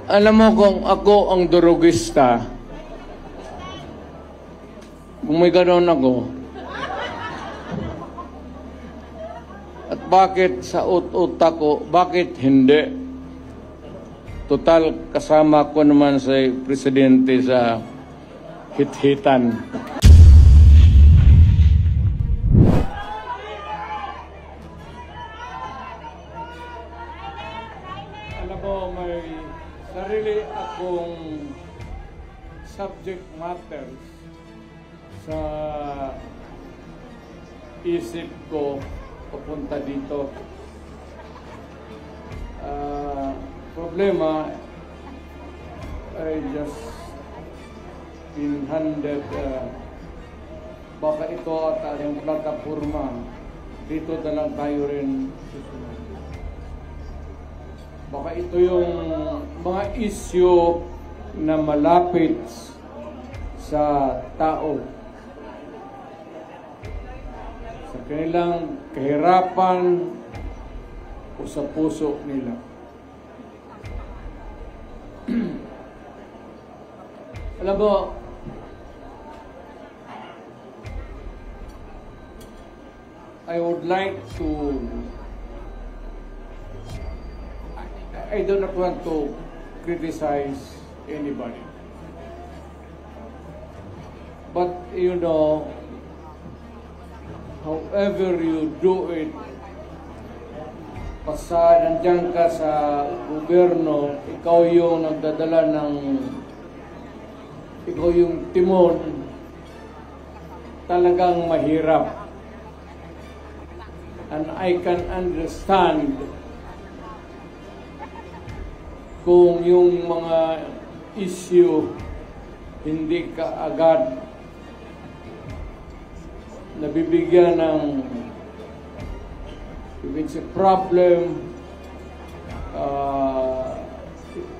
Alam mo kung ako ang durugista, kung may ganoon ako, at bakit sa utak ko, bakit hindi? Total, kasama ko naman sa presidente sa hit-hitan. Alam mo, may sarili akong subject matters sa isip ko papunta dito. Problema, I just been handed baka ito at yung plataforma dito na lang tayo rin susunod. Baka ito yung mga issue na malapit sa tao, sa kanilang kahirapan o sa puso nila. Alam mo, I would like to, I do not want to criticize anybody. But, you know, however you do it, basta nandiyan ka sa gobyerno, ikaw yung nagdadala ng, ikaw yung timon, talagang mahirap. And I can understand kung yung mga issue hindi ka agad nabibigyan ng, if it's a problem,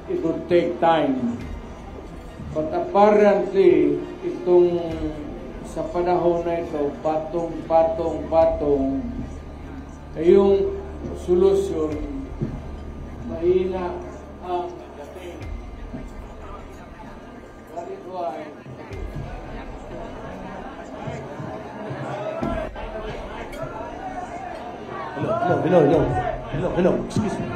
it would take time. But apparently, itong sa panahon na ito, patong, yung solusyon, mahina ang dating. That is why, Hello, excuse me.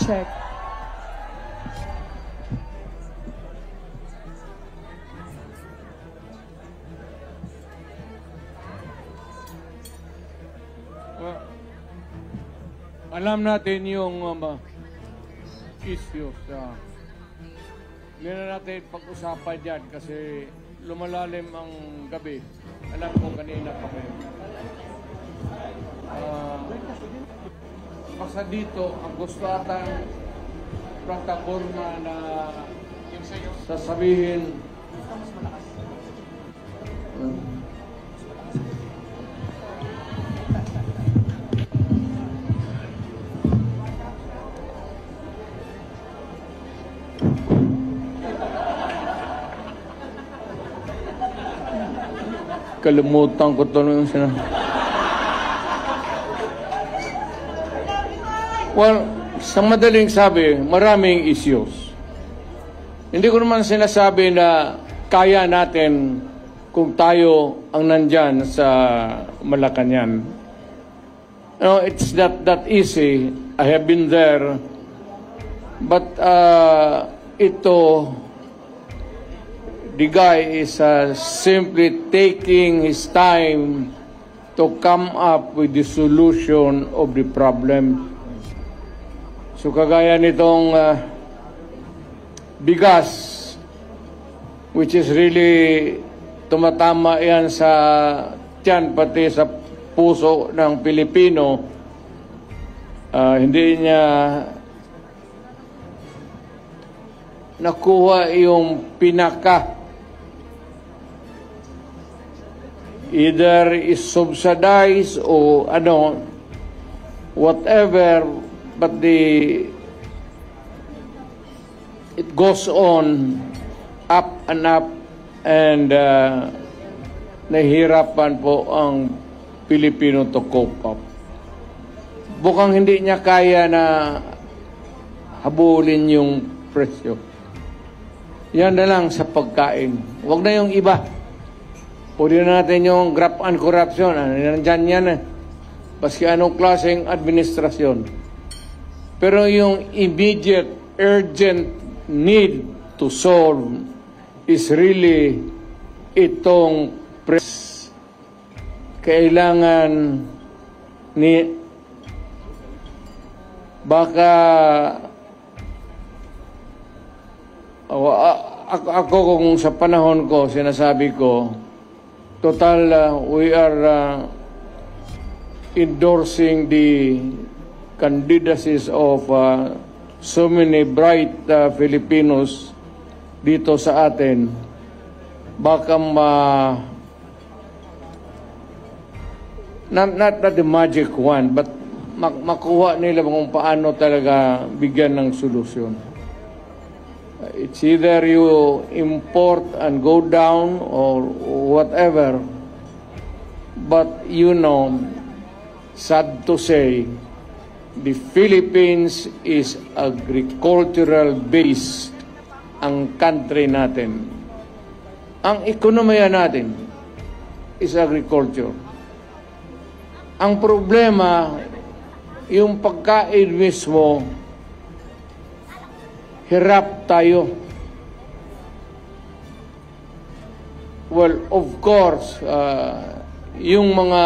Check. Alam natin yung issues. Hindi na natin pag-usapan dyan kasi lumalalim ang gabi. Alam ko kanina pa kayo. Basta dito, ang gusto atang plataforma na sasabihin kalimutan ko ito yung sinabi. Well, sa madaling sabi, maraming issues. Hindi ko naman sinasabi na kaya natin kung tayo ang nandyan sa Malacanang. No, it's not that easy. I have been there. But the guy is simply taking his time to come up with the solution of the problem. So kagaya nitong bigas, which is really tumatama yan sa tiyan, pati sa puso ng Pilipino, hindi niya nakuha yung pinaka. Either is subsidized o whatever, but it goes on up and up, and nahihirapan po ang Pilipino to cope up. Bukang hindi niya kaya na habulin yung presyo. Yan na lang sa pagkain. Huwag na yung iba. Pwede na natin yung graft and corruption. Nandyan yan eh. Baski anong klaseng administrasyon. Pero yung immediate, urgent need to solve is really itong kailangan ni baka ako kung sa panahon ko sinasabi ko total we are endorsing the candidacies of so many bright Filipinos dito sa atin. Baka not the magic one, but makuha nila kung paano talaga bigyan ng solusyon. It's either you import and go down or whatever, but you know, sad to say, the Philippines is agricultural based ang country natin. Ang ekonomiya natin is agriculture. Ang problema, yung pagkain mismo, hirap tayo. Well, of course, yung mga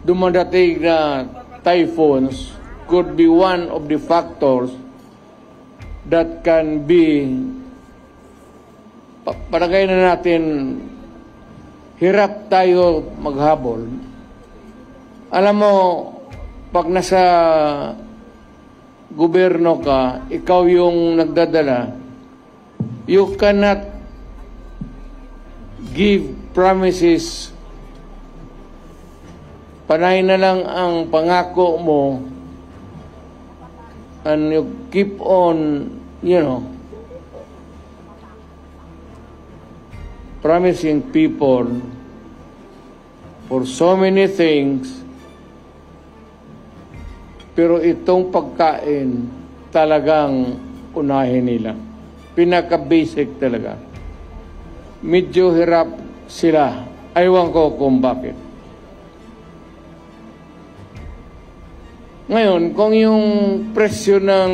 dumadating na typhoons could be one of the factors that can be palagay na natin hirap tayo maghabol. Alam mo, pag nasa gobyerno ka, ikaw yung nagdadala, you cannot give promises. Panay na lang ang pangako mo and you keep on, promising people for so many things, pero itong pagkain talagang unahin nila. Pinaka-basic talaga. Medyo hirap sila. Aywan ko kung bakit. Ngayon, kung yung presyo ng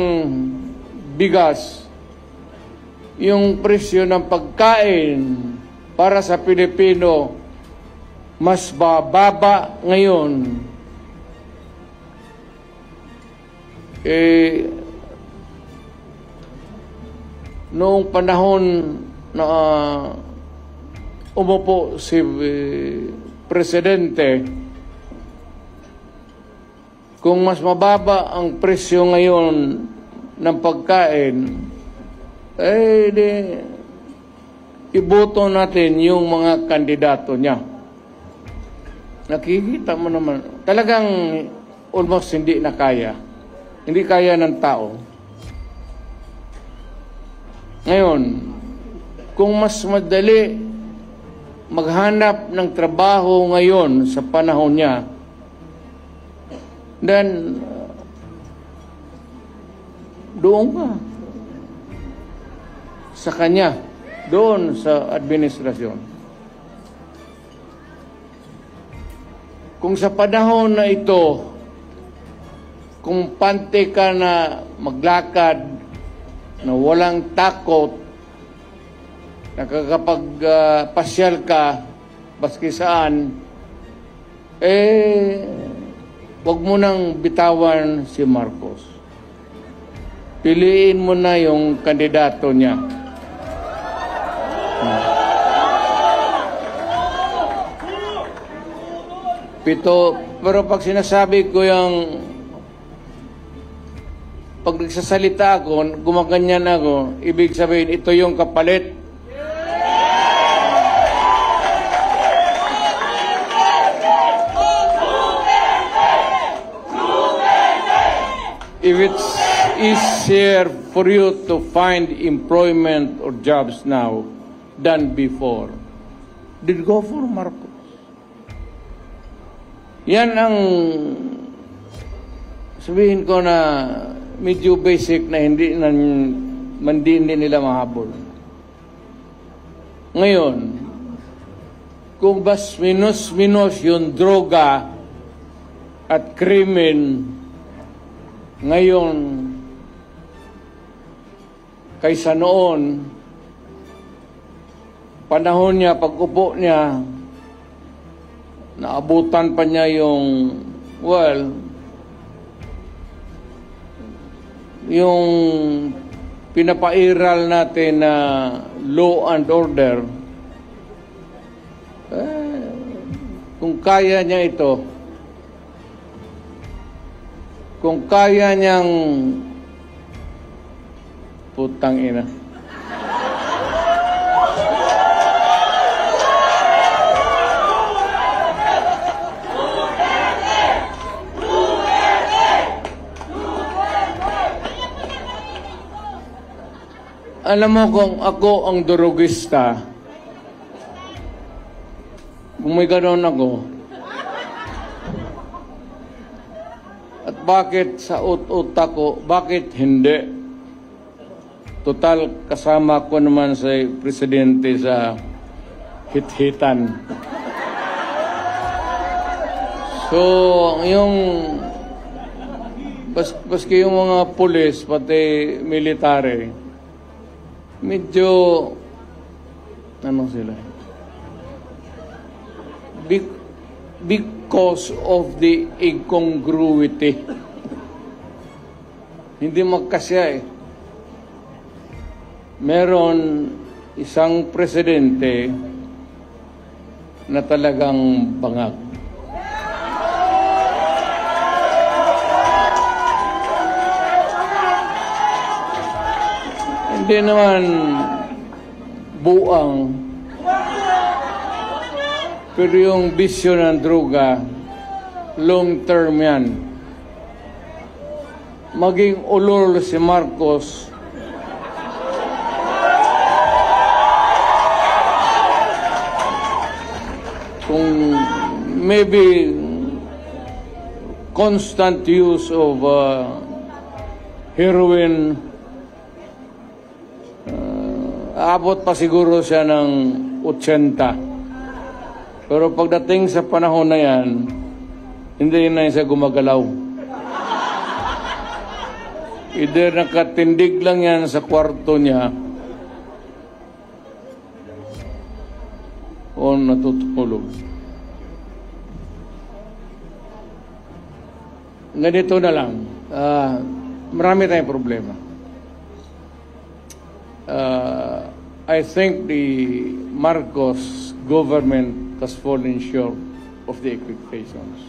bigas, yung presyo ng pagkain para sa Pilipino mas bababa ngayon, noong panahon na umupo si Presidente, kung mas mababa ang presyo ngayon ng pagkain, iboto natin yung mga kandidato niya. Nakikita mo naman, talagang almost hindi na kaya. Hindi kaya ng tao. Ngayon, kung mas madali maghanap ng trabaho ngayon sa panahon niya, then doon ka sa kanya, doon sa administrasyon. Kung sa panahon na ito, kung pante ka na maglakad, na walang takot, nakakapagpasyal ka, baski saan, wag mo nang bitawan si Marcos. Piliin mo na yung kandidato niya. Pero pag sinasabi ko yung pag nagsasalita ako, gumaganyan ako, ibig sabihin, ito yung kapalit. If it's easier for you to find employment or jobs now than before, did go for Marcos. Yan ang sabihin ko na medyo basic na hindi nila mahabol. Ngayon, kung bas minus yung droga at krimen ngayon kaysa noon, panahon niya, pag-upo niya, naabutan pa niya yung, yung pinapairal natin na law and order. Kung kaya niya ito, kung kaya niyang putang ina. Alam mo kung ako ang durugista, kung may ganoon ako, at bakit sa utak ko, bakit hindi? Total, kasama ko naman sa presidente sa hit-hitan. So, yung baski yung mga pulis, pati military, medyo ano sila? Because of the incongruity. Hindi magkasya eh. Meron isang presidente na talagang bangag. Hindi naman buang, pero yung bisyo ng droga, long term yan. Maging ulol si Marcos, kung maybe constant use of heroin, aabot pa siguro siya ng 80. Pero pagdating sa panahon na yan, hindi na siya gumagalaw. Either nakatindig lang yan sa kwarto niya o natutulog. Ganito na lang. Marami tayong problema. I think the Marcos government has fallen short of the expectations.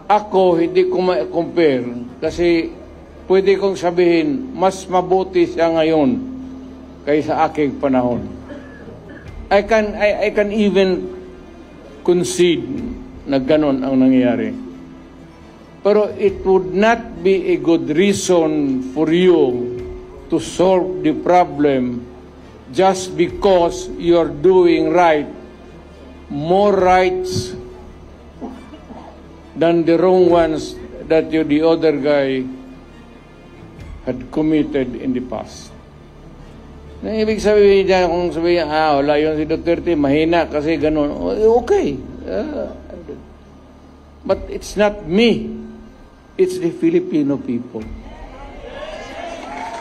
Ako, hindi ko ma-compare kasi pwede kong sabihin, mas mabuti siya ngayon kaysa aking panahon. I can even concede na ganon ang nangyayari. Pero it would not be a good reason for you to solve the problem just because you're doing right, more rights than the wrong ones that the other guy had committed in the past. Na ibig sabihin niya, kung sabihin, wala yun si Duterte, mahina kasi ganun. Okay. But it's not me. It's the Filipino people.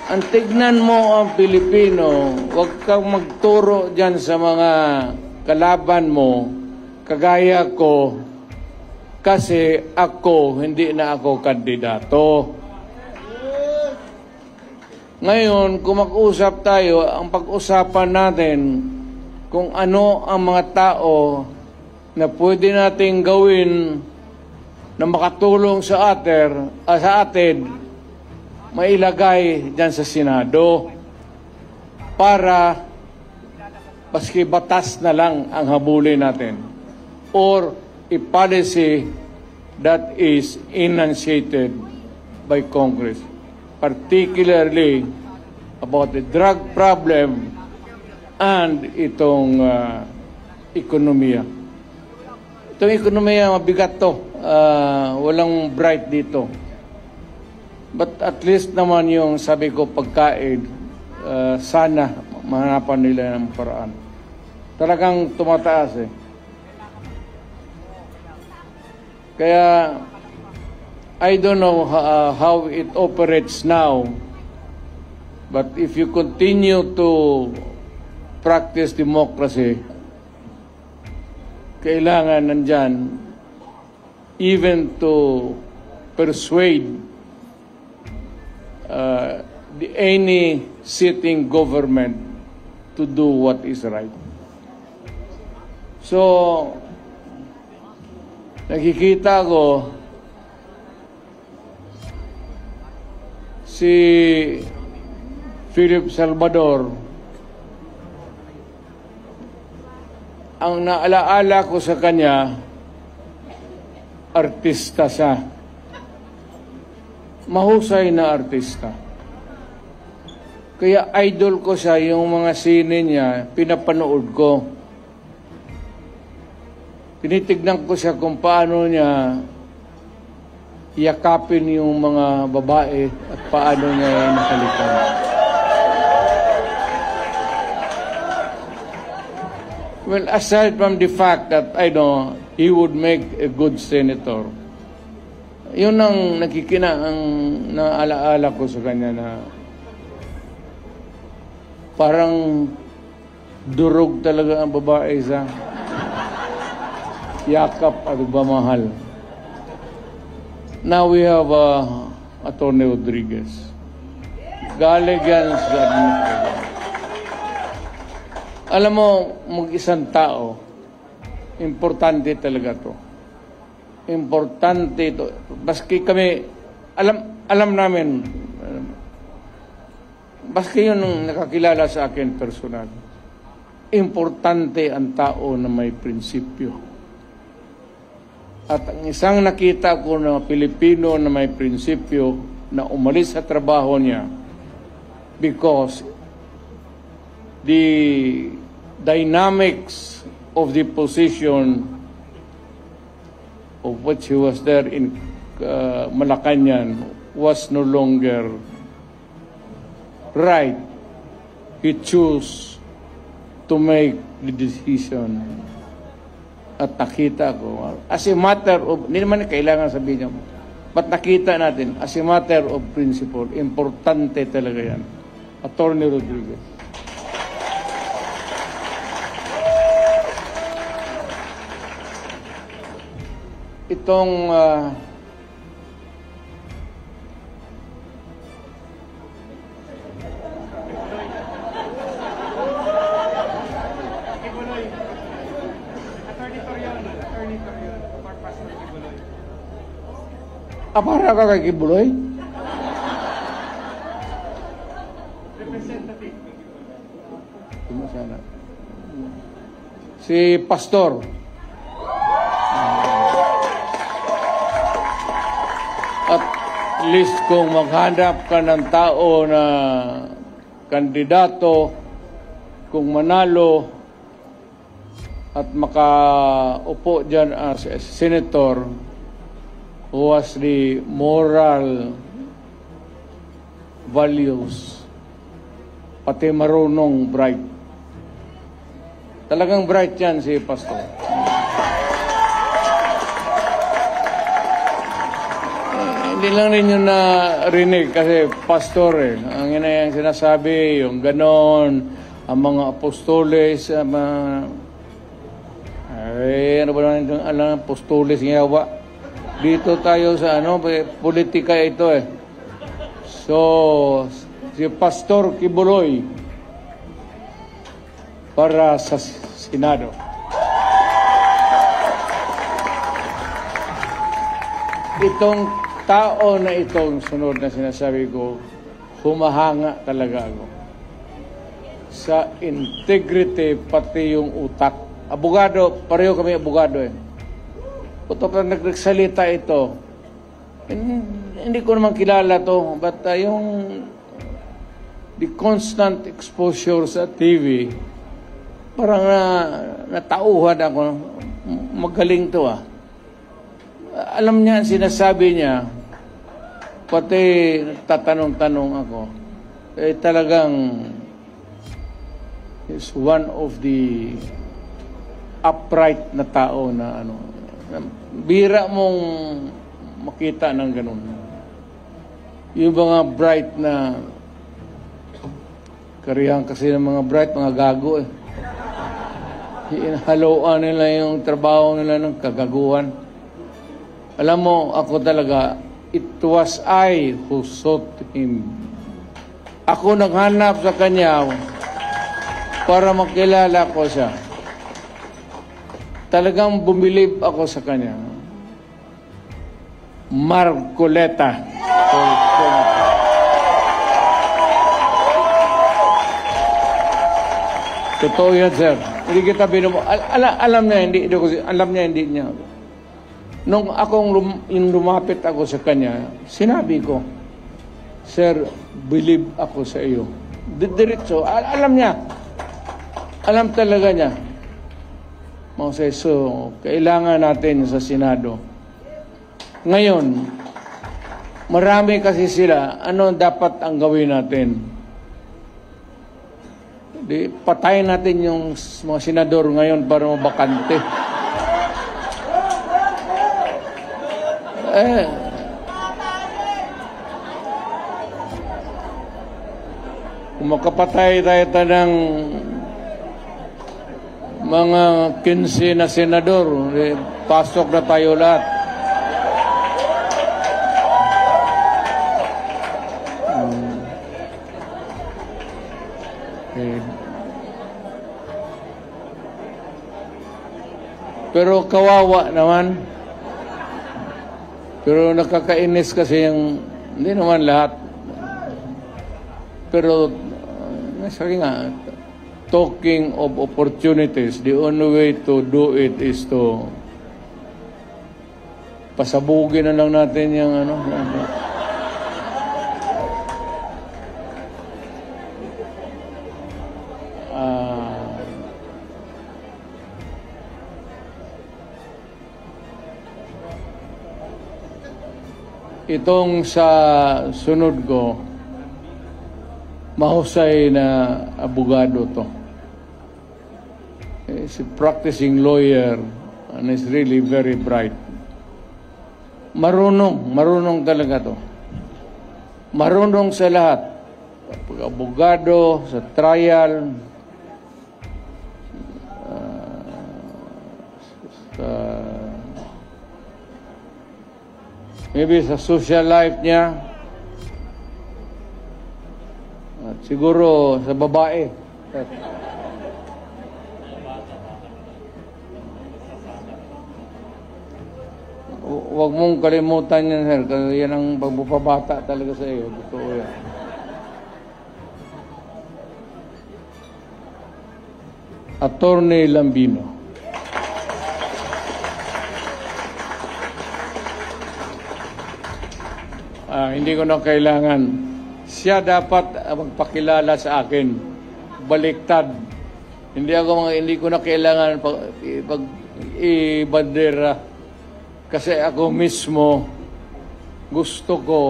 Ang tignan mo ang Pilipino, huwag kang magturo dyan sa mga kalaban mo, kagaya ko, kasi ako, hindi na ako kandidato. Ngayon, kung mag-usap tayo, ang pag-usapan natin kung ano ang mga tao na pwede nating gawin na makatulong sa atin, mailagay dyan sa Senado para paski batas na lang ang habulin natin or a policy that is enunciated by Congress, particularly about the drug problem and itong ekonomiya. Itong ekonomiya, mabigat to. Walang bright dito. But at least naman yung sabi ko pagkain, sana mahanapan nila ng paraan. Talagang tumataas eh. Kaya I don't know how it operates now, but if you continue to practice democracy, kailangan nandyan even to persuade any sitting government to do what is right. So, nakikita ko si Philip Salvador, ang naalaala ko sa kanya, artista siya. Mahusay na artista. Kaya idol ko siya, yung mga sine niya, pinapanood ko. Tinitignan ko siya kung paano niya yakapin yung mga babae at paano niya nakalikan. Well, aside from the fact that I know he would make a good senator, yun ang ang naalaala ko sa kanya na parang durog talaga ang babae sa yakap at pagmamahal. Now we have Atty. Rodriguez. Galing yan sa administration. Alam mo, mag-isang tao, importante talaga to. Importante ito. Baski kami, alam namin, baski yun ang nakakilala sa akin personal. Importante ang tao na may prinsipyo. At ang isang nakita ko na Pilipino na may prinsipyo na umalis sa trabaho niya because the dynamics of the position of which he was there in Malacanang was no longer right. He chose to make the decision. At nakita ko, as a matter of, hindi naman kailangan sabihin niya, but nakita natin, as a matter of principle, importante talaga yan. Atty. Rodriguez. Itong para ka kay Kibuloy? Representative. Si Pastor. At least kung maghanap ka ng tao na kandidato, kung manalo at makaupo dyan as a senator, who has the moral values, pati marunong bright. Talagang bright yan si Pastor. Hindi lang rin yung narinig kasi Pastor ang yung sinasabi, yung ganon, ang mga apostoles, ano ba naman yung alam, apostoles ng yawa. Dito tayo sa politika ito So, si Pastor Kibuloy para sa Senado. Itong tao na itong sunod na sinasabi ko, humahanga talaga ako sa integrity pati yung utak. Abogado, pareho kami abogado Putok na nagsalita ito. Hindi ko naman kilala to, but the constant exposure sa TV parang natauhan ako. Magaling to ah. Alam niya, sinasabi niya, pati tatanong-tanong ako, talagang is one of the upright na tao na bira mong makita ng ganun. Yung mga bright na karihan kasi ng mga bright, mga gago eh. Haloan nila yung trabaho nila ng kagaguhan. Alam mo, ako talaga, it was I who sought him. Ako naghanap sa kanya para makilala ko siya. Talagang bumilib ako sa kanya. Marcoleta. Totoo yan, sir. Hindi kita alam niya, hindi niya. Nung yung lumapit ako sa kanya, sinabi ko, Sir, believe ako sa iyo. Diretso, alam niya. Alam talaga niya. So, kailangan natin sa Senado. Ngayon, marami kasi sila, ano dapat ang gawin natin? Patayin natin yung mga senador ngayon para mabakante. Kung makapatay tayo ng mga 15 na senador, pasok na tayo lahat. Pero kawawa naman. Pero nakakainis kasi yung, hindi naman lahat. Pero, sabi nga, talking of opportunities, the only way to do it is to pasabugin na lang natin yung itong sa sunod ko, mahusay na abogado to. He's a practicing lawyer and is really very bright. Marunong talaga to. Marunong sa lahat. Pag-abogado, sa trial, maybe sa social life niya, at siguro sa babae. Huwag mong kalimutan yan, sir, kasi yan ang pagbabata talaga sa iyo. Totoo yan. Attorney Lambino. Hindi ko na kailangan. Siya dapat magpakilala sa akin. Baliktad. Hindi ko na kailangan ibandera. Kasi ako mismo gusto ko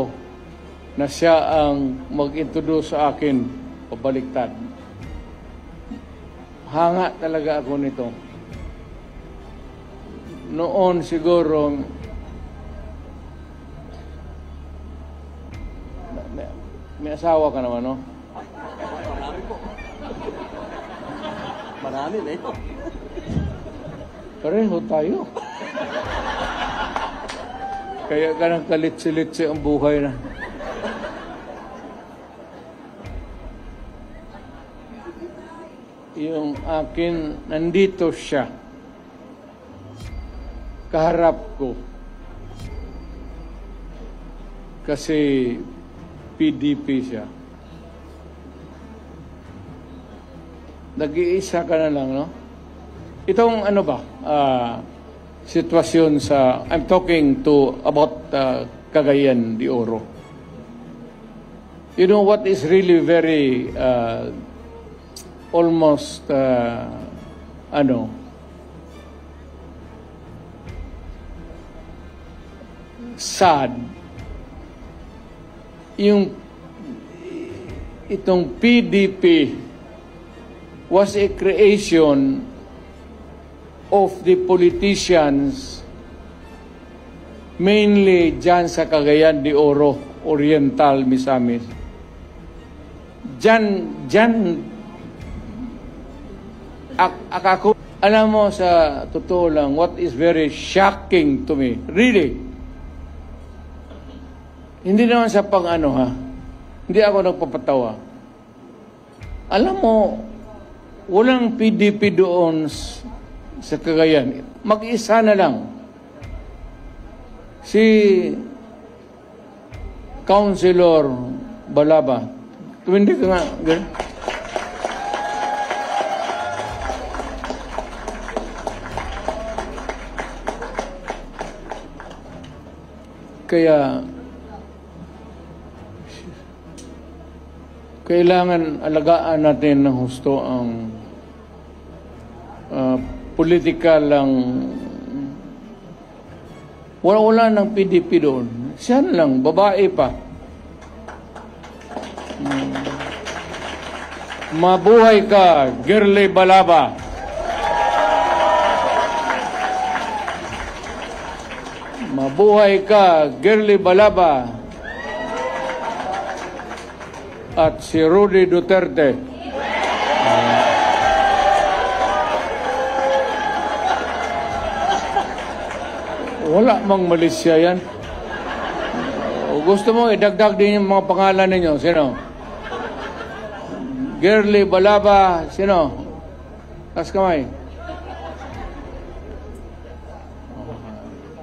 na siya ang mag-introduce sa akin pabaliktad. Hanga talaga ako nito. Noon siguro may asawa ka naman, no? Marami po. Marami na ito. Pareho tayo. Kaya ka nang kalitsi-litsi ang buhay na. Yung akin, nandito siya. Kaharap ko. Kasi PDP siya. Nag-iisa ka na lang, no? Itong ano ba, sitwasyon sa, I'm talking about Cagayan de Oro. You know what is really very almost sad itong PDP was a creation of the politicians mainly dyan sa Cagayan de Oro, Oriental, Misamis. Ako, alam mo, sa totoo lang, what is very shocking to me, really, hindi naman sa hindi ako nagpapatawa. Alam mo, walang PDP doon sa Cagayan. Mag-isa na lang. Si Councilor Balaba. Tumindi ka nga. Kaya kailangan alagaan natin ng husto ang political lang. Wala ng PDP doon. Siya lang, babae pa. Mabuhay ka, Girly Balaba. Mabuhay ka, Girly Balaba. At si Rudy Duterte. Wala mang Malaysia yan. Gusto mo, idagdag din yung mga pangalan ninyo. Sino? Girly Balaba. Sino? Taas kamay.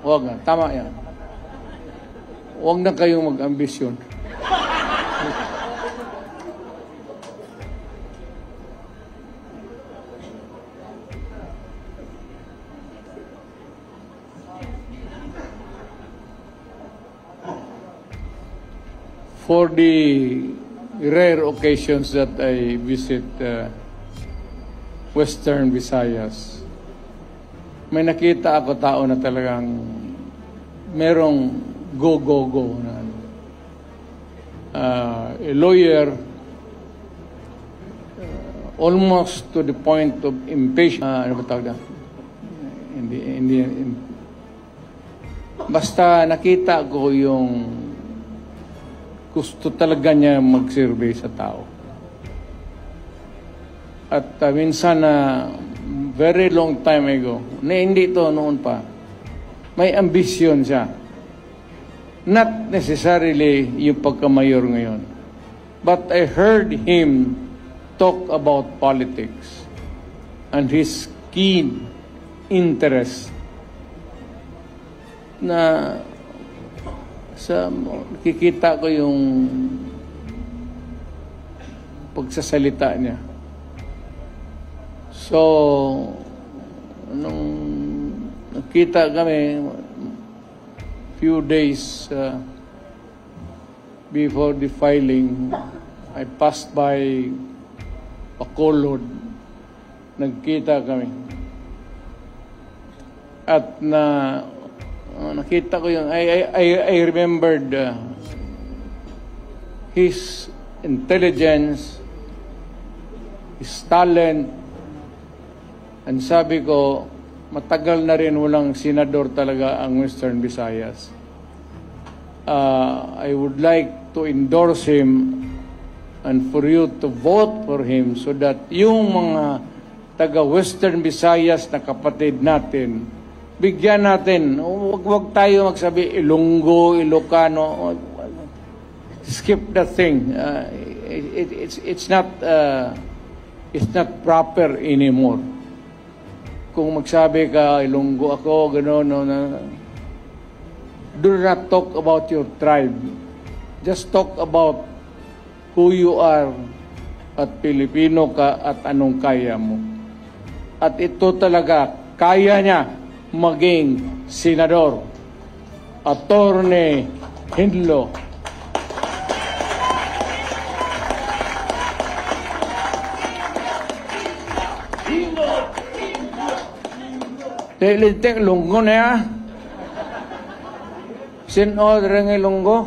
Huwag na. Tama yan. Huwag na kayong mag-ambisyon. For the rare occasions that I visit Western Visayas, may nakita ako tao na talagang merong go na a lawyer almost to the point of impatient. Ano ba tawag na? Basta nakita ko yung gusto talaga niya mag-survey sa tao. At minsan very long time ago, hindi ito noon pa, may ambisyon siya. Not necessarily yung pagkamayor ngayon. But I heard him talk about politics and his keen interest na nakikita ko yung pagsasalita niya. So, nung nakita kami few days before the filing, I passed by Bacolod. Nagkita kami. At nakita ko yung I remembered his intelligence, his talent, and sabi ko, matagal na rin walang senador talaga ang Western Visayas. I would like to endorse him and for you to vote for him so that yung mga taga-Western Visayas na kapatid natin, bigyan natin. Huwag tayo magsabi Ilonggo, Ilocano. Skip that thing. It's not proper anymore. Kung magsabi ka Ilonggo ako, gano'n, do not talk about your tribe. Just talk about who you are at Pilipino ka at anong kaya mo. At ito talaga, kaya niya maging senador. Attorney Hinlo. Lintik, lunggo na ya. Sino rin ng lunggo?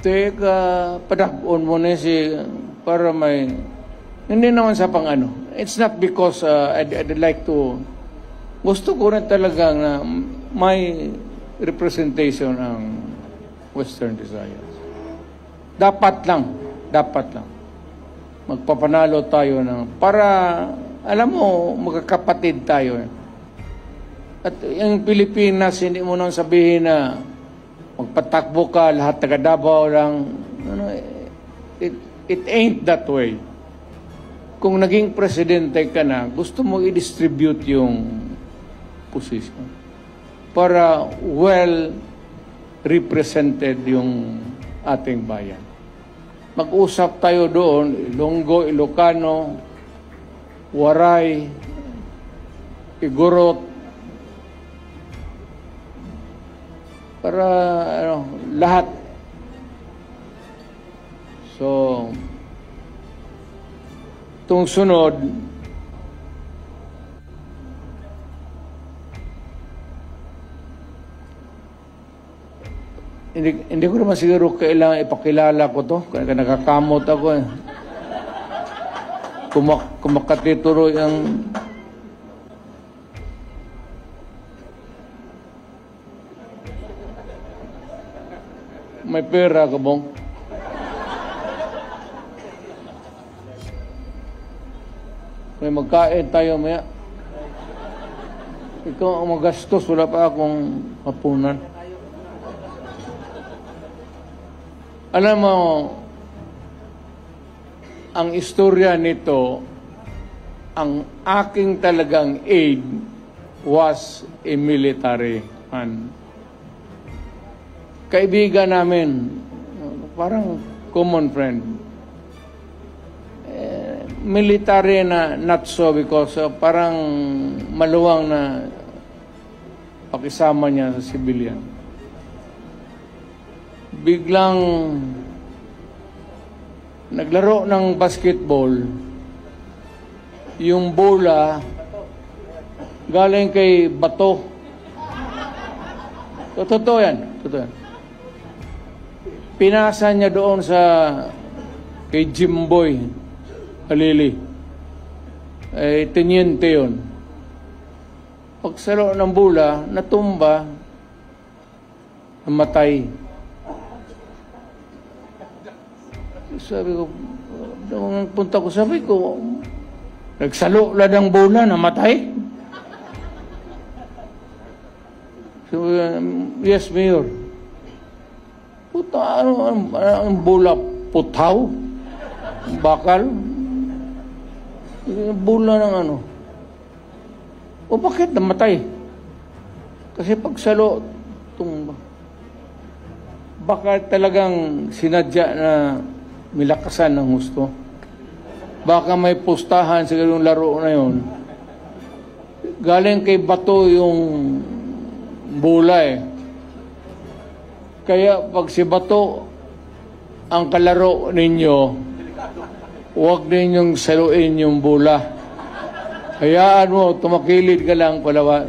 Teka, padakon mo na si, para may, hindi naman sa pang ano. It's not because I'd like to, gusto ko rin talaga na may representation ang Western Visayas. Dapat lang. Magpapanalo tayo ng, para, alam mo, magkakapatid tayo. At yung Pilipinas, hindi mo nang sabihin na magpatakbo ka, lahat taga Davao lang. It ain't that way. Kung naging presidente ka na, gusto mo i-distribute yung position para well represented yung ating bayan. Mag-usap tayo doon, Ilonggo, Ilocano, Waray, Igorot, para lahat. So, itong sunod, hindi ko naman siguro kailangan ipakilala ko to. Kaya nakakamot ako eh. Kumakatituloy ang may pera ka bong? May magkain tayo maya. Ikaw ang magastos, wala pa akong hapunan. Alam mo, ang istorya nito, ang aking talagang aid was a military man. Kaibigan namin, parang common friend. Military na not so because parang maluwang na pakisama niya sa civilian. Biglang naglaro ng basketball, yung bola galing kay bato. Totoo yan. Pinasa niya doon sa kay Jimboy Halili. Teniente yun. Pagsalo ng bola, natumba, namatay. Sabi ko, nung punta ko, sabi ko, nagsalo lang ng bola, namatay? So, yes, Mayor. Puta, ang bola? Putaw? Bakal? Bola ng ano? O bakit namatay? Kasi pagsalo, tumba. Baka talagang sinadya na milakasan ng husto. Baka may pustahan sa ganung laro na yun. Galing kay bato yung bola eh. Kaya pag si bato ang kalaro ninyo, huwag ninyong saluin yung bola. Hayaan mo, tumakilid ka lang palawa.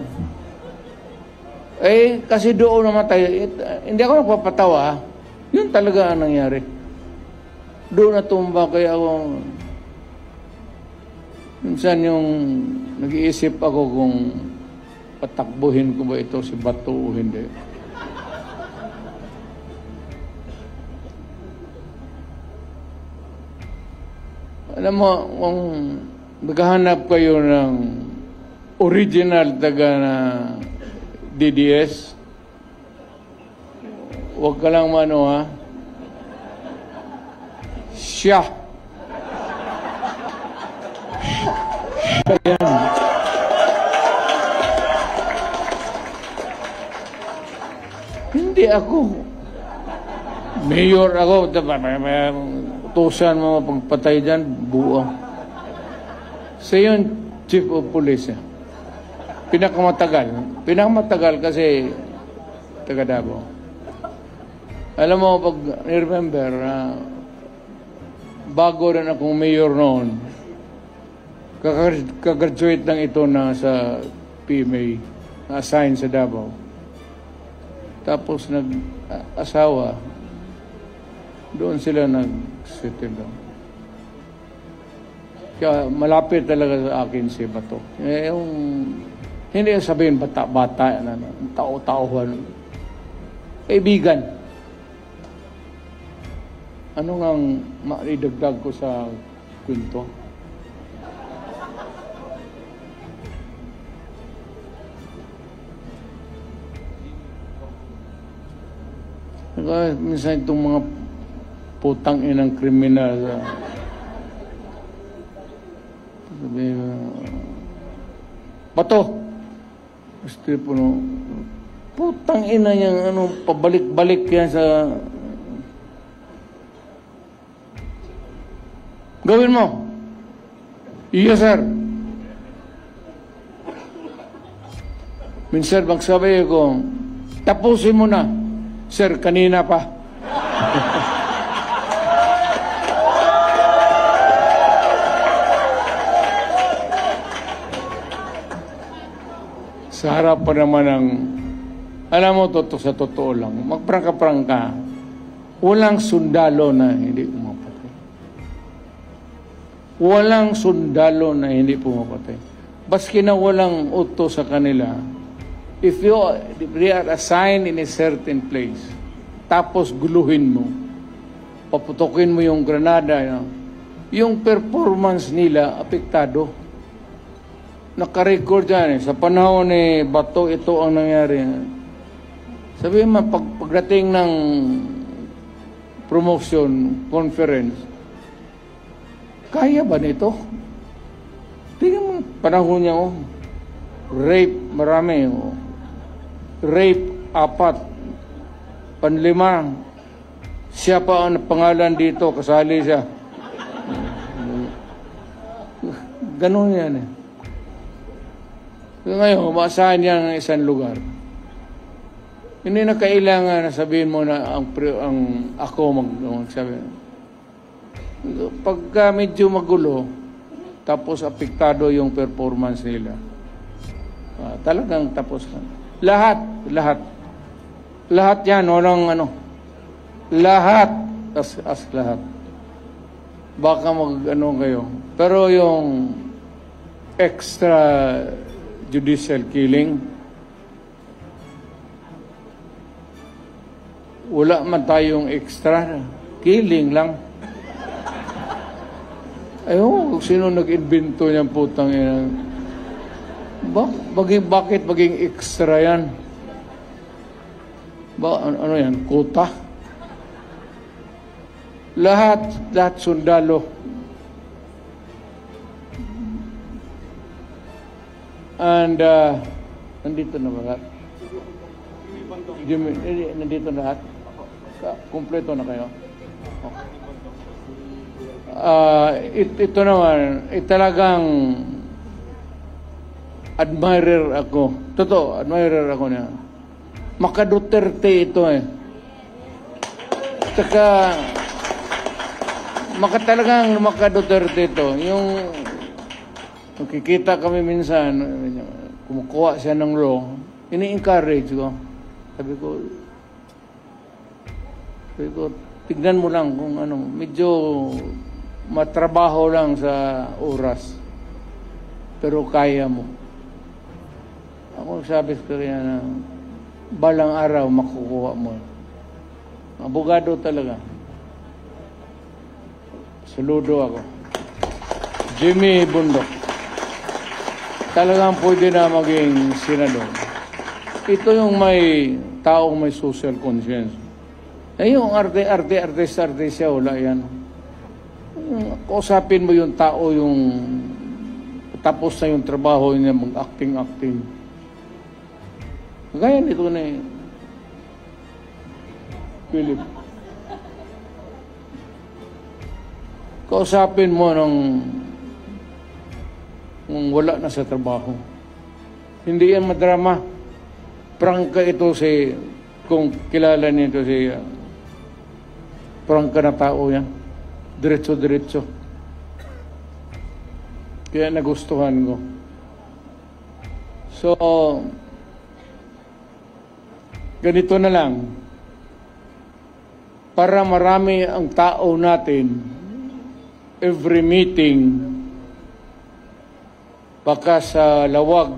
Kasi doon namatay. Hindi ako nagpapatawa. Yun talaga ang nangyari. Doon natumba kaya ako. Minsan yung nag-iisip ako kung patakbuhin ko ba ito si Bato o hindi. Alam mo, kung maghahanap kayo ng original taga na DDS, huwag ka lang mano ha. Siya. Yan. Hindi ako. Mayor ako. Utusan mo pagpatay dyan, buo. Sa yun, Chief of Police. Pinakamatagal kasi taga Davao. Alam mo, pag remember, bago rin akong mayor noon, Kakagraduate lang ito na sa PMA, na-assign sa Davao. Tapos nag-asawa, doon sila nag-settle down. Kaya malapit talaga sa akin si Bato. Hindi sabihin bata-bata, tao-tauhan. Kaibigan. Ano nga maidagdag ko sa kwento? Minsan itong mga putang inang kriminal, Bato, gusto po no, putang ina niyang pabalik-balik yan sa gawin mo. Yes, sir. Minsan magsabi ko, tapusin mo na. Sir, kanina pa. Sa harap pa naman ng, alam mo, sa totoo lang, magprangka-prangka, walang sundalo na hindi pumapatay. Walang sundalo na hindi pumapatay. Baski na walang uto sa kanila, if they are assigned in a certain place, tapos guluhin mo, paputokin mo yung granada, yung performance nila, apektado. Naka-record yan. Sa panahon ni Bato, ito ang nangyari. Sabihin mo, pagdating ng promotion, conference, kaya ba nito? Tingnan mo, panahon niya, rape, marami. Rape, 4. Panlima, siya pa ang pangalan dito, kasali siya. Ganon yan eh. Ngayon, maasahan niya ng isang lugar. Hindi na kailangan na sabihin mo na ako magsabi. Pagka medyo magulo, tapos apektado yung performance nila, talagang tapos na. Lahat yan, walang lahat, as lahat. Baka kayo. Pero yung extra judicial killing, wala man tayong extra killing lang. Ayun, sino nag-invento niyang putang yan? Bakit maging extra yan? Ano yan? Kota? Lahat sundalo. And, nandito na ba lahat? Nandito na lahat? Kompleto na kayo? Okay. Ito naman, talagang admirer ako. Totoo, admirer ako niya. Maka-Duterte ito eh. Saka, talagang maka-Duterte ito. Yung nakikita kami minsan, kumukuha siya ng law, ini-encourage ko. Sabi ko, tignan mo lang kung medyo matrabaho lang sa oras. Pero kaya mo. Ako sabi ko rin na balang araw makukuha mo. Abogado talaga. Saludo ako. Jimmy Bundok. Talagang pwede na maging senador. Ito yung may taong may social conscience. Yung artista, wala yan. Kausapin mo yung tao, yung tapos na yung trabaho niya, mag-acting. Gaya nito na Philip. Kausapin mo kung wala na sa trabaho. Hindi yan madrama. Prangka ito kung kilala nito prangka na tao yan. Diretso-diretso. Kaya nagustuhan ko. So, ganito na lang. Para marami ang tao natin, every meeting, baka sa lawag,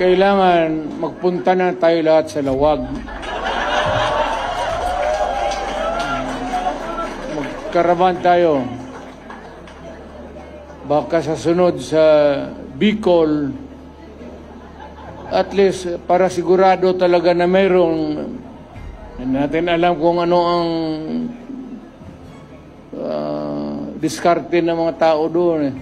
kailangan magpunta na tayo lahat sa lawag. Magkaraban tayo. Baka sa sunod sa Bicol, at least para sigurado talaga na mayroong, natin alam kung ano ang diskarte ng mga tao doon.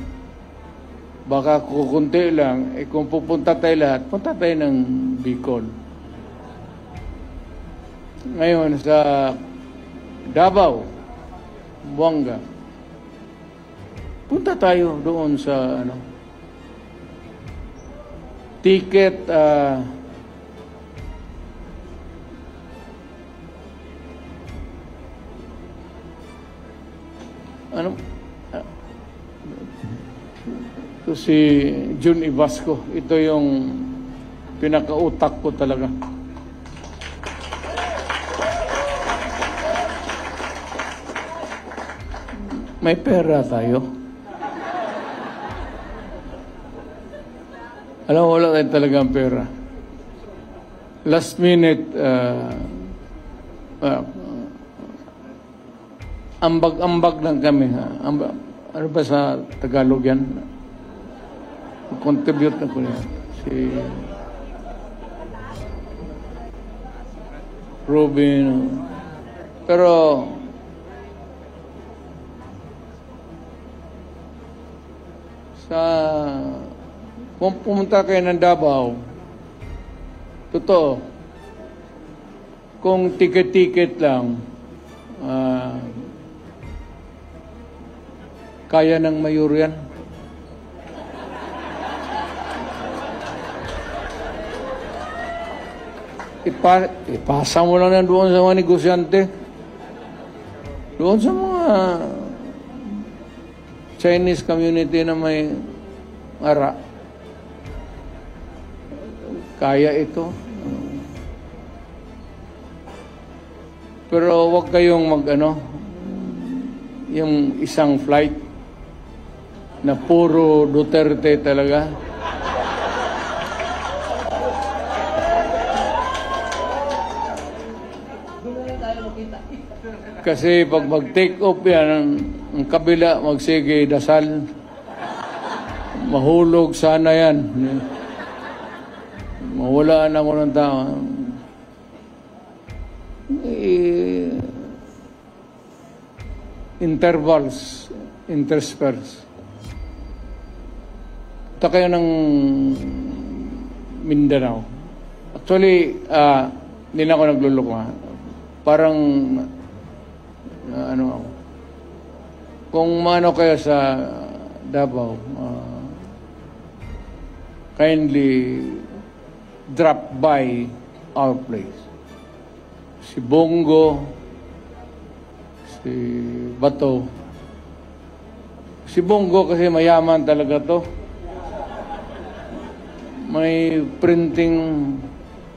Baka kukunti lang. Kung pupunta tayo lahat, punta tayo ng Bicol. Ngayon sa Davao, Buanga, punta tayo doon sa ticket ito si Jun Ibasco. Ito yung pinakautak ko talaga. May pera tayo. Alam mo, wala tayo talagang pera. Last minute, ambag-ambag lang kami. Ano ba sa Tagalog yan? Contribute na ko niya. Si Robin. Pero kung pumunta kayo ng Davao, totoo, kung ticket-ticket lang, kaya ng mayor yan. Ipasa mo lang yan doon sa mga negosyante. Doon sa mga Chinese community na may ara. Kaya ito. Pero wag kayong yung isang flight na puro Duterte talaga. Kasi pag mag-take off yan, ang kabila magsige dasal. Mahulog sana yan. Mawalaan ako ng tao. Intervals, intersperse. Punta kayo ng Mindanao. Actually, hindi na ako nagluloko. Parang ako. Kung mano kayo sa Davao, kindly drop by our place. Si Bongo, si Bato. Si Bongo kasi mayaman talaga to. May printing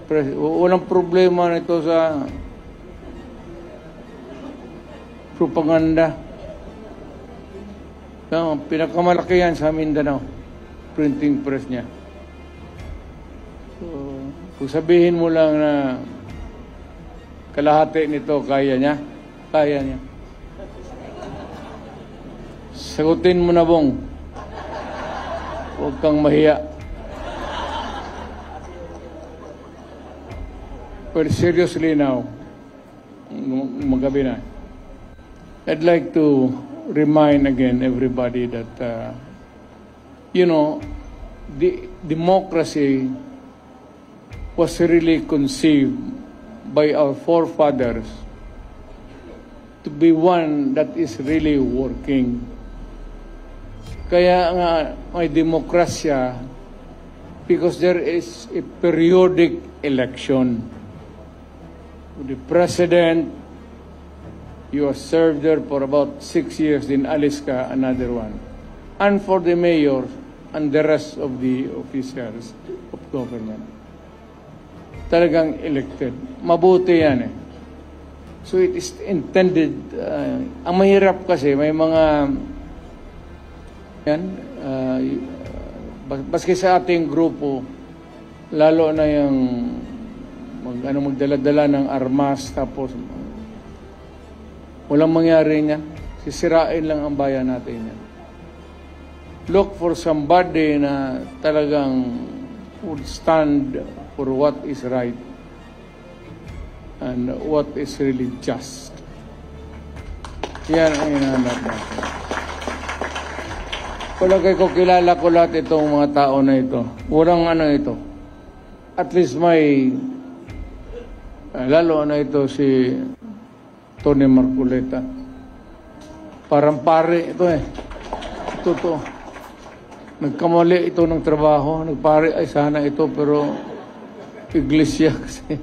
press. Walang problema nito sa propaganda. So, pinakamalaki yan sa Mindanao. Printing press niya. So, kung sabihin mo lang na kalahati nito, kaya niya. Kaya niya. Sagutin mo na, Bong. Huwag kang mahiya. But seriously now, magabi na. I'd like to remind again everybody that, the democracy was really conceived by our forefathers to be one that is really working. Kaya nga may demokrasya because there is a periodic election. The president You have served there for about 6 years, then alis ka, another one. And for the mayor and the rest of the officials of government. Talagang elected. Mabuti yan eh. So it is intended, ang mahirap kasi, may mga, yan, baski sa ating grupo, lalo na yung magdala-dala ng armas, tapos walang mangyari niyan. Sisirain lang ang bayan natin yan. Look for somebody na talagang would stand for what is right and what is really just. Yan ang hinahanap natin. Palagay ko, kilala ko lahat itong mga tao na ito. Walang ano ito. At least may, lalo na ito si Tony Marcoleta. Parang pare ito eh. Totoo. Nagkamali ito ng trabaho. Nagpare, ay sana ito, pero iglesia kasi.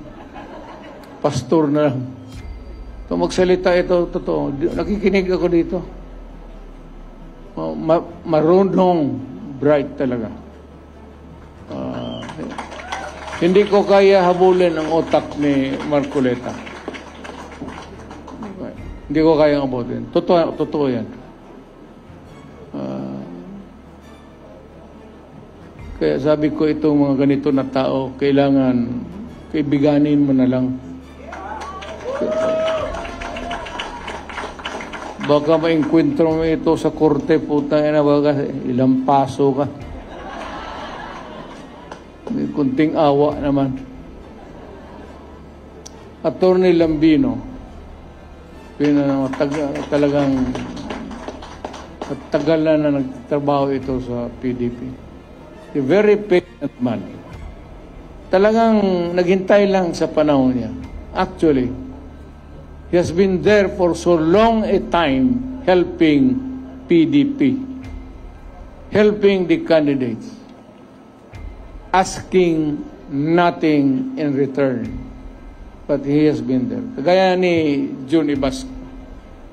Pastor na lang. So magsalita ito, totoo. Nakikinig ako dito. Marunong, bright talaga. Hindi ko kaya habulin ang otak ni Marcoleta. Hindi ko kaya habulin. Totoo yan. Kaya sabi ko, itong mga ganito na tao, kailangan kaibiganin mo na lang. Baka ma-enkwentro mo ito sa korte, putang ina, baka ilang paso ka. May kunting awa naman. Attorney Lambino, talagang tagal na nagtrabaho ito sa PDP. A very patient man. Talagang naghintay lang sa panahon niya. Actually, he has been there for so long a time helping PDP, helping the candidates, asking nothing in return. But he has been there. Kagaya ni June Ibasco.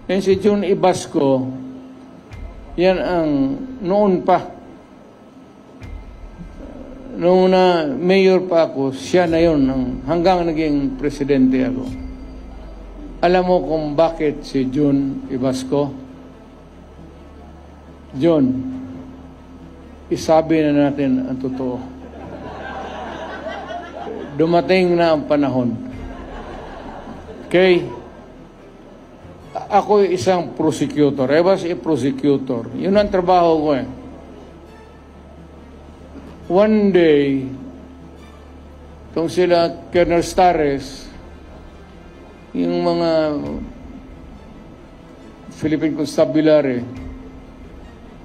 Yan si June Ibasco, yan ang noon pa, noong na mayor pa ako, siya na yun, hanggang naging presidente ako. Alam mo kung bakit si June Ibasco? June, isabi na natin ang totoo. Dumating na ang panahon. Okay? Ako isang prosecutor. I was a prosecutor. Yun ang trabaho ko eh. One day, itong sila Colonel Stares, yung mga Philippine Constabulary,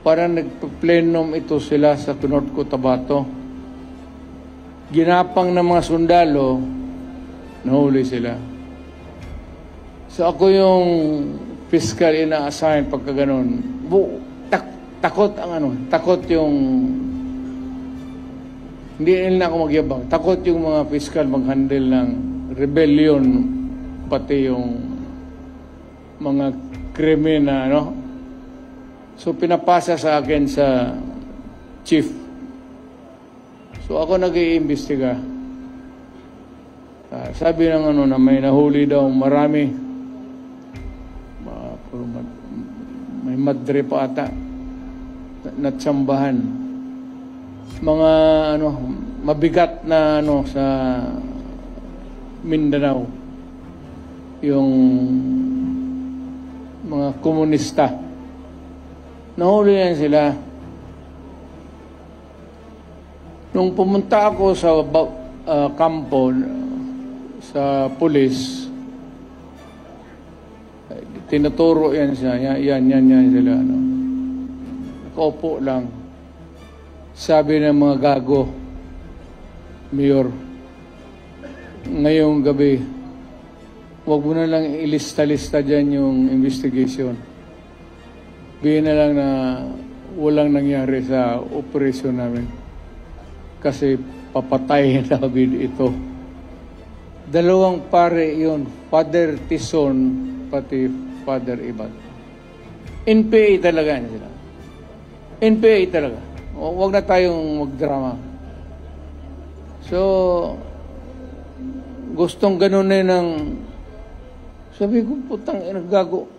parang nagpa-plenum ito sila sa North Cotabato. Ginapang ng mga sundalo, nahuli sila. So ako yung fiscal ina-assign pagka ganun. Takot ang takot yung, hindi nila ako magyabang, takot yung mga fiscal mag-handle ng rebellion, pati yung mga krimen na, So, pinapasa sa akin sa chief. So, ako nag-iimbestiga. Sabi ng na may nahuli daw marami. May madre pa ata. Natsambahan. Mga, mabigat na, sa Mindanao. Yung mga komunista. Nahuli yan sila. Nung pumunta ako sa kampo, sa pulis, tinuturo yan siya. Yan sila. Nakaupo lang. Sabi ng mga gago, Mayor, ngayong gabi, huwag mo na lang ilista-lista dyan yung investigation. Bihin na lang na walang nangyari sa operasyon namin. Kasi papatayin namin ito. Dalawang pare yun, Father Tison, pati Father Ibag. NPA talaga yan sila. NPA talaga. Huwag na tayong magdrama. So, gustong ganun na ng, sabi ko, putang gago,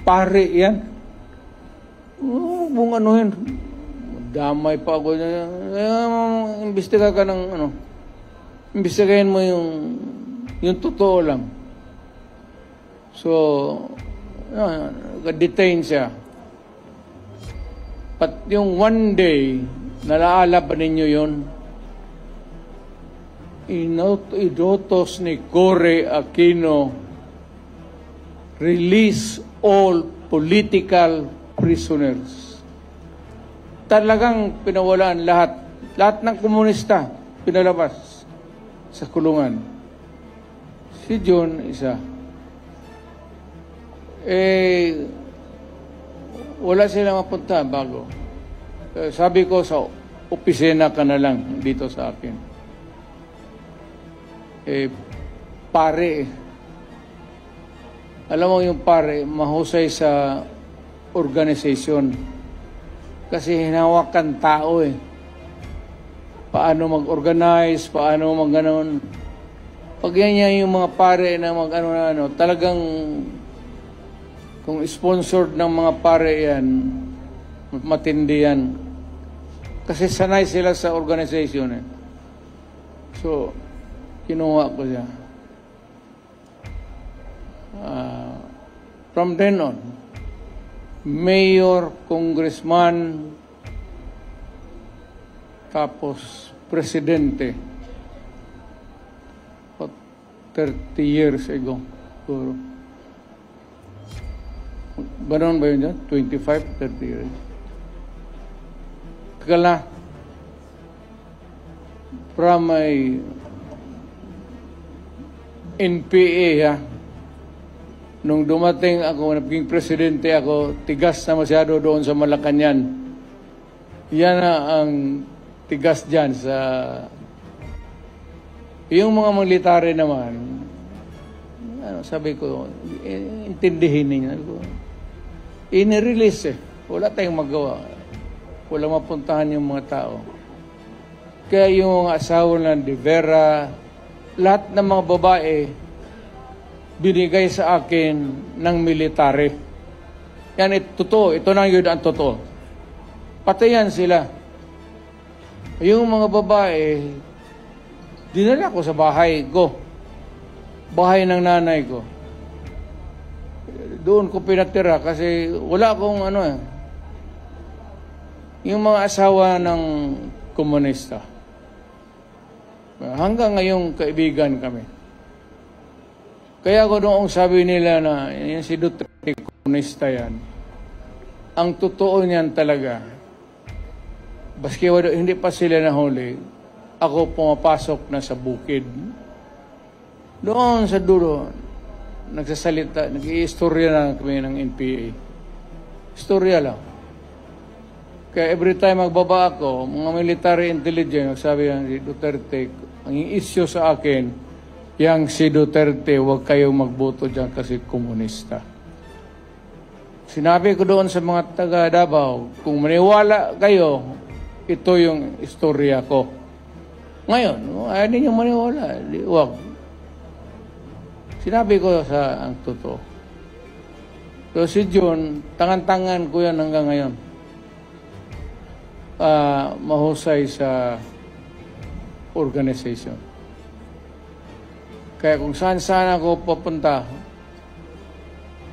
pare yan. Kung ano yan, damay pa ako. Imbestiga ka ng, imbestigahin mo yung totoo lang. So, detain siya. But yung one day, nalaala ba ninyo yun? Inutos ni Cory Aquino, release all political prisoners. Talagang pinawalaan lahat. Lahat ng komunista pinalabas sa kulungan. Si John, isa. Wala silang mapunta bago. Sabi ko, sa opisina ka na lang dito sa akin. Pare. Alam mo yung pare, mahusay sa organization. Kasi hinawakan tao Paano mag-organize, paano mag-ganon. Pag yan yung mga pare na mag-ano, talagang kung sponsored ng mga pare yan, matindi yan. Kasi sanay sila sa organization So, kinuha ko siya. From then on, mayor, congressman, tapos presidente. 30 years ago. Ganon ba yun dyan? 25, 30 years. Tagal na. From my NPA, nung dumating ako, naging presidente ako, tigas na masyado doon sa Malacanang. Yan na ang tigas dyan sa... Yung mga military naman, sabi ko, intindihin ninyo. Inirelease Wala tayong magawa. Wala mapuntahan yung mga tao. Kaya yung asawa ng De Vera, lahat ng mga babae, binigay sa akin ng military. Yan, totoo. Ito na yun ang totoo. Patayan sila. Yung mga babae, dinala ko sa bahay ko. Bahay ng nanay ko. Doon ko pinatira kasi wala akong yung mga asawa ng komunista. Hanggang ngayong kaibigan kami. Kaya ko noong sabi nila na yan si Duterte komunista yan. Ang totoo niyan talaga, baski hindi pa sila nahuli, ako pumapasok na sa bukid. Doon sa dulo, nagsasalita, nag-i-istorya na kami ng NPA. Istorya lang. Kaya every time magbaba ako, mga military intelligence, sabi yan si Duterte, ang issue sa akin, yang si Duterte, huwag kayong magboto dyan kasi komunista. Sinabi ko doon sa mga taga Davao, kung maniwala kayo, ito yung istorya ko. Ngayon, ayaw ninyo maniwala, huwag. Sinabi ko sa ang totoo. So si John, tangan-tangan ko yan hanggang ngayon. Mahusay sa organization. Kaya kung saan-saan ako papunta,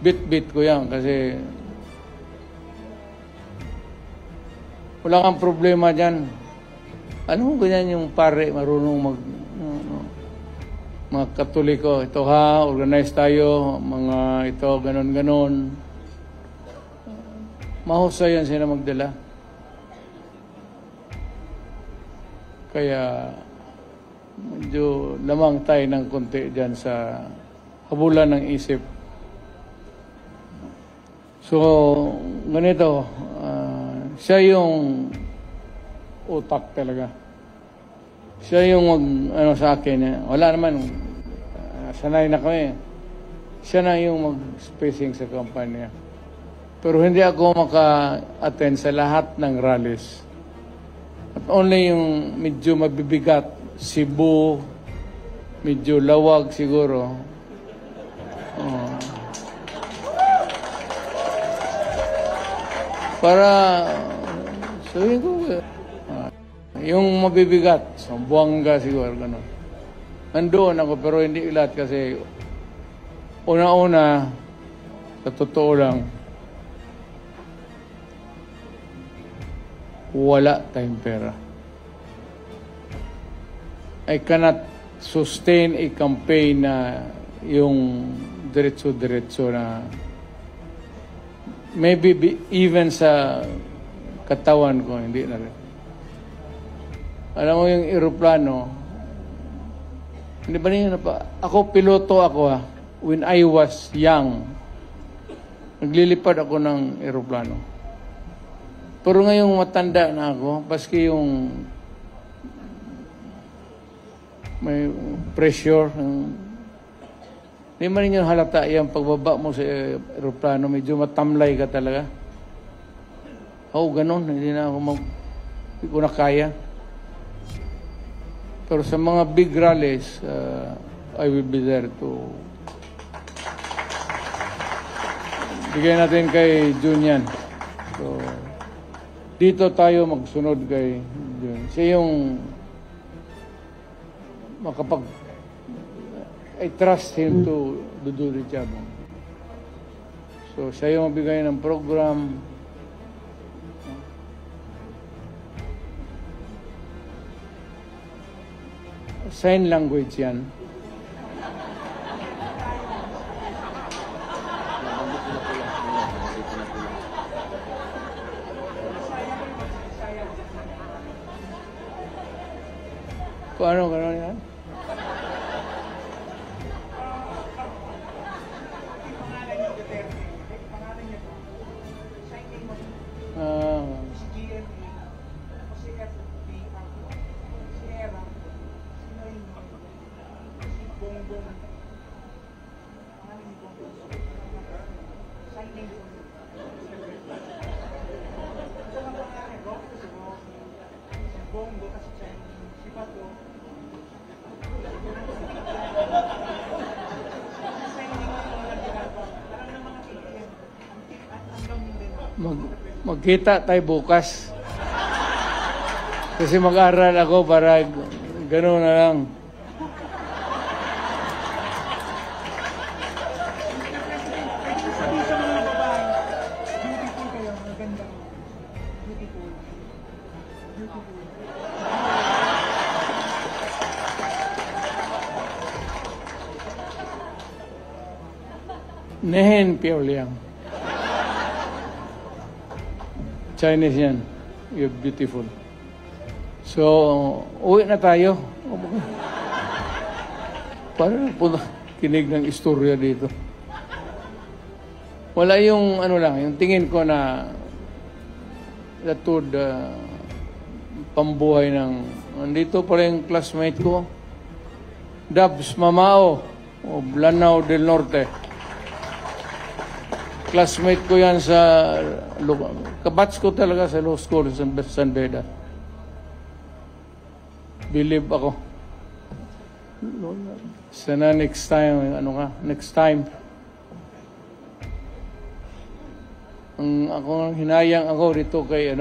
bit-bit ko yan kasi wala kang problema dyan. Ano ganyan yung pare, marunong mga Katoliko, ito organize tayo, mga ito, ganon-ganon. Mahusay yan sila magdala. Kaya medyo lamang tayo ng konti dyan sa habulan ng isip. So, ganito, siya yung utak talaga. Siya yung sa akin. Wala naman, sanay na kami. siya na yung mag-spacing sa kampanya. Pero hindi ako maka-attend sa lahat ng rallies. At only yung medyo mabibigat, Cebu, medyo lawag siguro. Para, sabihin ko, yung mabibigat, sa Buanga siguro, gano'n. Nandoon ako, pero hindi lahat kasi una-una, sa totoo lang, wala tayong pera. I cannot sustain a campaign na yung diretso-diretso na maybe even sa katawan ko, hindi na rin. Alam mo yung eroplano, hindi ba niyo ako, piloto ako when I was young, naglilipad ako ng eroplano. Pero ngayong matanda na ako, paski yung may pressure, hindi man ninyo halata yung pagbaba mo sa eroplano, medyo matamlay ka talaga. Ganun, hindi ko na kaya. Pero sa mga big rallies, I will be there to bigyan natin kay Junian. So, dito tayo magsunod kay Jun. Siya yung I trust him to do the job. So, siya yung magbigay ng program. Sign language yan. Kung ano, gano'n yan? Magkita tayo bukas. Kasi mag-aral ako para gano'n na lang. Nehen Pioliang. Chinese yan. You're beautiful. So, uwi na tayo. Para po kinig ng istorya dito. Wala yung ano lang, yung tingin ko na latod pambuhay ng nandito pa rin yung classmate ko, Dabs Mamao o Lanao del Norte. Classmate ko yan sa kabats ko talaga sa law school sa San Beda. Believe ako. Sana next time, next time. Ako hinayang ako dito kay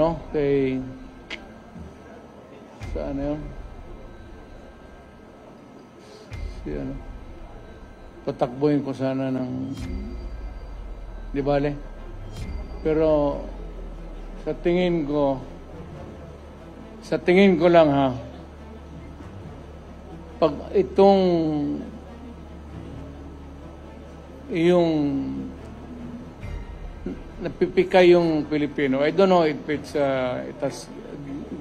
saan na yun? Patakbuhin ko sana ng di bale? Pero sa tingin ko lang pag itong yung napipika yung Pilipino, I don't know if it has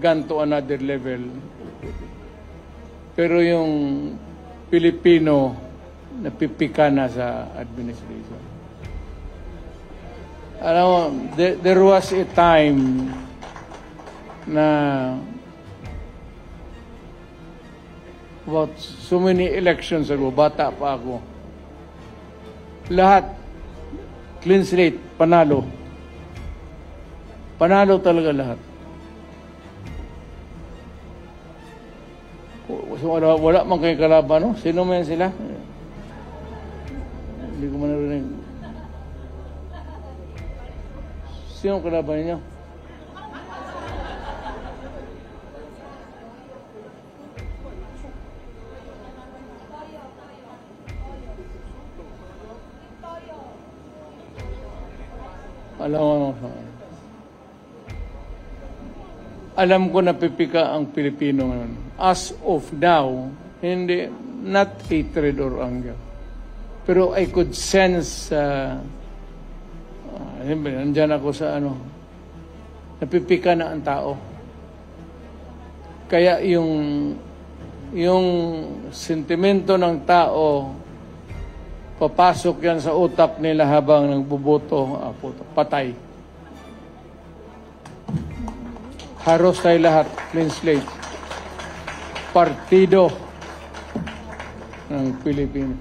gone to another level. Pero yung Pilipino napipika na sa administration. Alam mo, there was a time na about so many elections ago, bata pa ako, Lahat. Clean slate. Panalo. Panalo talaga lahat. Wala man kayo kalaban, no? Sino man sila? Hindi ko man narinig. Sino ang kalaban ninyo? Alam ko na pipika ang Pilipino ngayon. As of now, hindi, not hatred or anger. Pero I could sense, nandyan ako sa napipika na ang tao. Kaya yung sentimento ng tao, papasok yan sa utak nila habang nagbuboto, patay. Haros tayo lahat, clean slate. Partido ng Pilipino.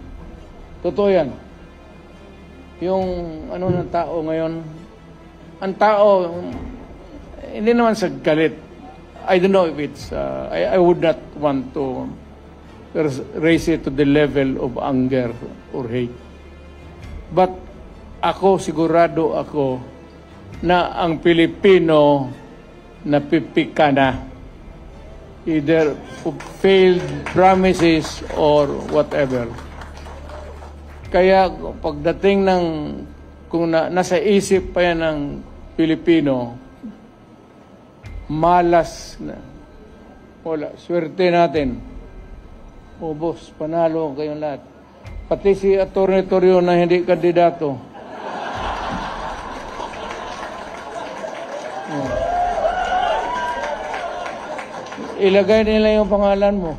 Totoo yan. Yung ng tao ngayon, ang tao, hindi naman sa galit. I don't know if it's, I would not want to raise it to the level of anger or hate. But sigurado ako na ang Pilipino napipika na. Either failed promises or whatever. Kaya pagdating ng, kung nasa isip pa yan ng Pilipino, malas na. Wala, swerte natin. Boss, panalo kayong lahat. Pati si Atty. Torrio na hindi kandidato. Ilagay nila yung pangalan mo.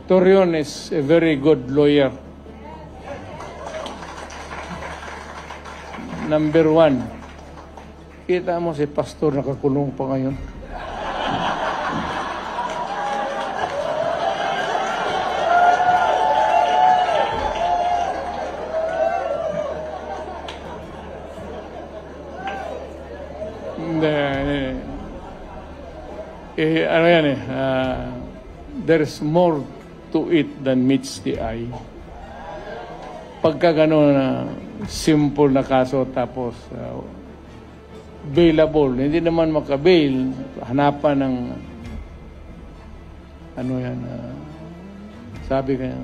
Torreon is a very good lawyer. Number 1. Kita mo si Pastor nakakulong pa ngayon. There's more to it than meets the eye. Pagka gano'n simple na kaso tapos bailable, hindi naman makabail, hanapan ng sabi kaya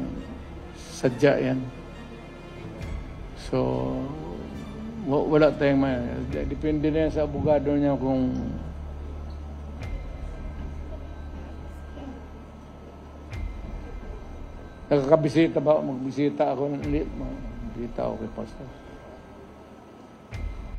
sadya yan. So wala tayong depende na yan sa abogado niya kung nakakabisita ba? Magbisita ako. Hindi, magbisita ako kay Pastor.